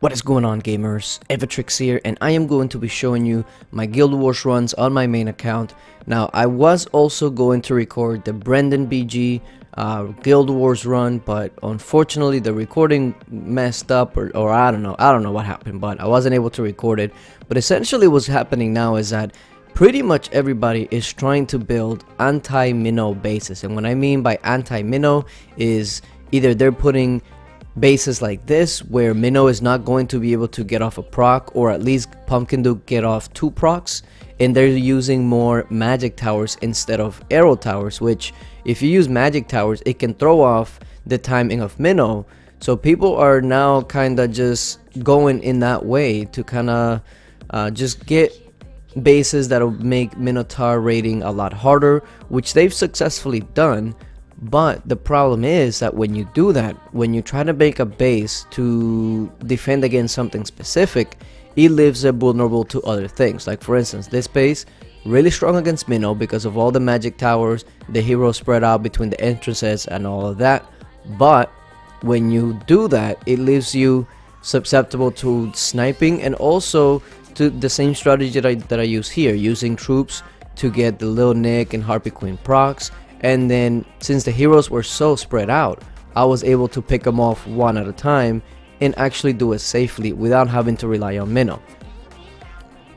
What is going on, gamers? Aevatrex here, and I am going to be showing you my Guild Wars runs on my main account. Now, I was also going to record the Brendan BG Guild Wars run, but unfortunately the recording messed up, or I don't know what happened, but I wasn't able to record it. But essentially what's happening now is that pretty much everybody is trying to build anti-Mino bases, and what I mean by anti-Mino is either they're putting bases like this where Mino is not going to be able to get off a proc, or at least Pumpkin Duke get off 2 procs, and they're using more magic towers instead of arrow towers, which if you use magic towers it can throw off the timing of Mino. So people are now kind of just going in that way to kind of just get bases that'll make Minotaur raiding a lot harder, which they've successfully done. But the problem is that when you do that, when you try to make a base to defend against something specific, it leaves it vulnerable to other things. Like for instance, this base, really strong against Mino because of all the magic towers, the heroes spread out between the entrances and all of that. But when you do that, it leaves you susceptible to sniping, and also to the same strategy that I use here, using troops to get the Lil Nick and Harpy Queen procs. And then since the heroes were so spread out, I was able to pick them off one at a time and actually do it safely without having to rely on Mino.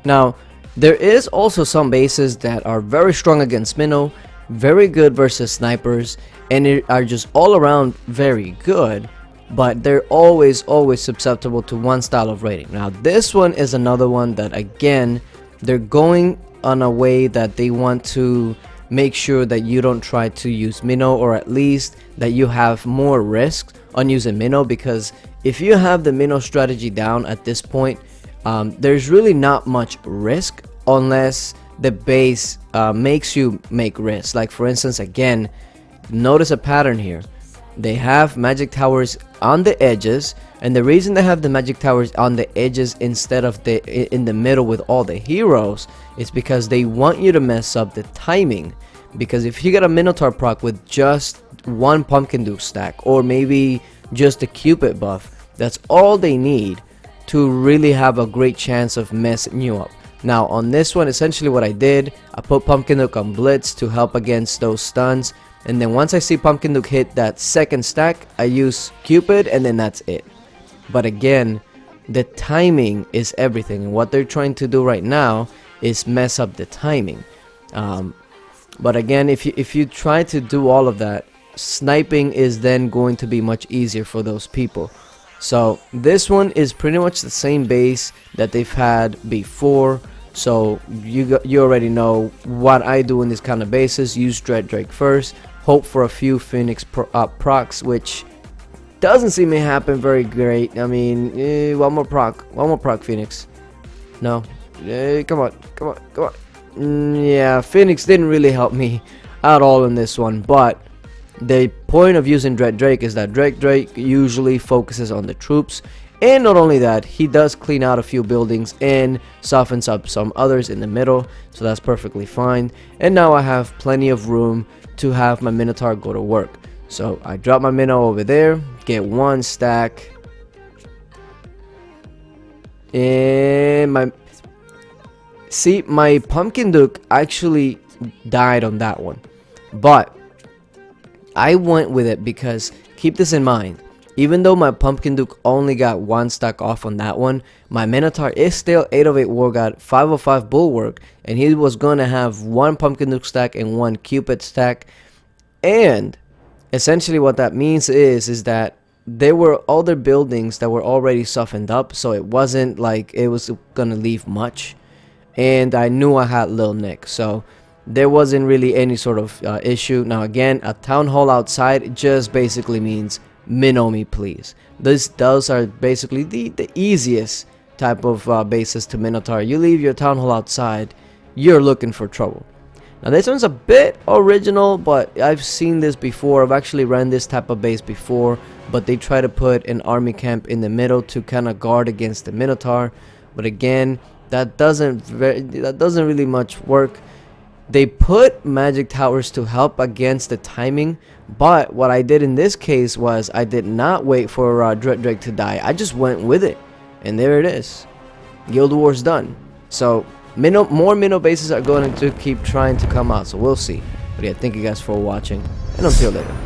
Now, there is also some bases that are very strong against Mino, very good versus snipers, and are just all around very good, but they're always susceptible to one style of raiding. Now this one is another one that, again, they're going on a way that they want to make sure that you don't try to use Mino, or at least that you have more risk on using Mino, because if you have the Mino strategy down at this point, there's really not much risk unless the base makes you make risk. Like for instance, again, notice a pattern here. They have magic towers on the edges, and the reason they have the magic towers on the edges instead of in the middle with all the heroes is because they want you to mess up the timing. Because if you get a Minotaur proc with just one Pumpkin Duke stack, or maybe just a Cupid buff, that's all they need to really have a great chance of messing you up. Now on this one, essentially what I did, I put Pumpkin Duke on Blitz to help against those stuns, and then once I see Pumpkin Duke hit that second stack, I use Cupid, and then that's it. But again, the timing is everything, and what they're trying to do right now is mess up the timing. But again, if you try to do all of that, sniping is then going to be much easier for those people. So this one is pretty much the same base that they've had before. So you already know what I do in these kind of bases. Use Dread Drake first, hope for a few Phoenix procs, which doesn't seem to happen very great. I mean, one more proc Phoenix. No, come on. Yeah, Phoenix didn't really help me at all in this one, but the point of using Dread Drake is that Dread Drake usually focuses on the troops, and not only that, he does clean out a few buildings and softens up some others in the middle, so that's perfectly fine. And now I have plenty of room to have my Minotaur go to work. So I drop my Mino over there, get one stack, and my Pumpkin Duke actually died on that one, but I went with it because, keep this in mind, even though my Pumpkin Duke only got one stack off on that one, my Minotaur is still 808 War God, 505 Bulwark, and he was going to have one Pumpkin Duke stack and one Cupid stack. And essentially what that means is that there were other buildings that were already softened up, so it wasn't like it was going to leave much. And I knew I had Lil Nick, so there wasn't really any sort of issue. Now again, a town hall outside just basically means Mino me please. Those are basically the easiest type of bases to Minotaur. You leave your town hall outside, you're looking for trouble. Now this one's a bit original, but I've seen this before. I've actually ran this type of base before, but they try to put an army camp in the middle to kind of guard against the Minotaur. But again, that doesn't really much work. They put magic towers to help against the timing, but what I did in this case was I did not wait for Dread Drake to die. I just went with it. And there it is. Guild Wars done. So more Mino bases are going to keep trying to come out, so we'll see. But yeah, thank you guys for watching, and until later.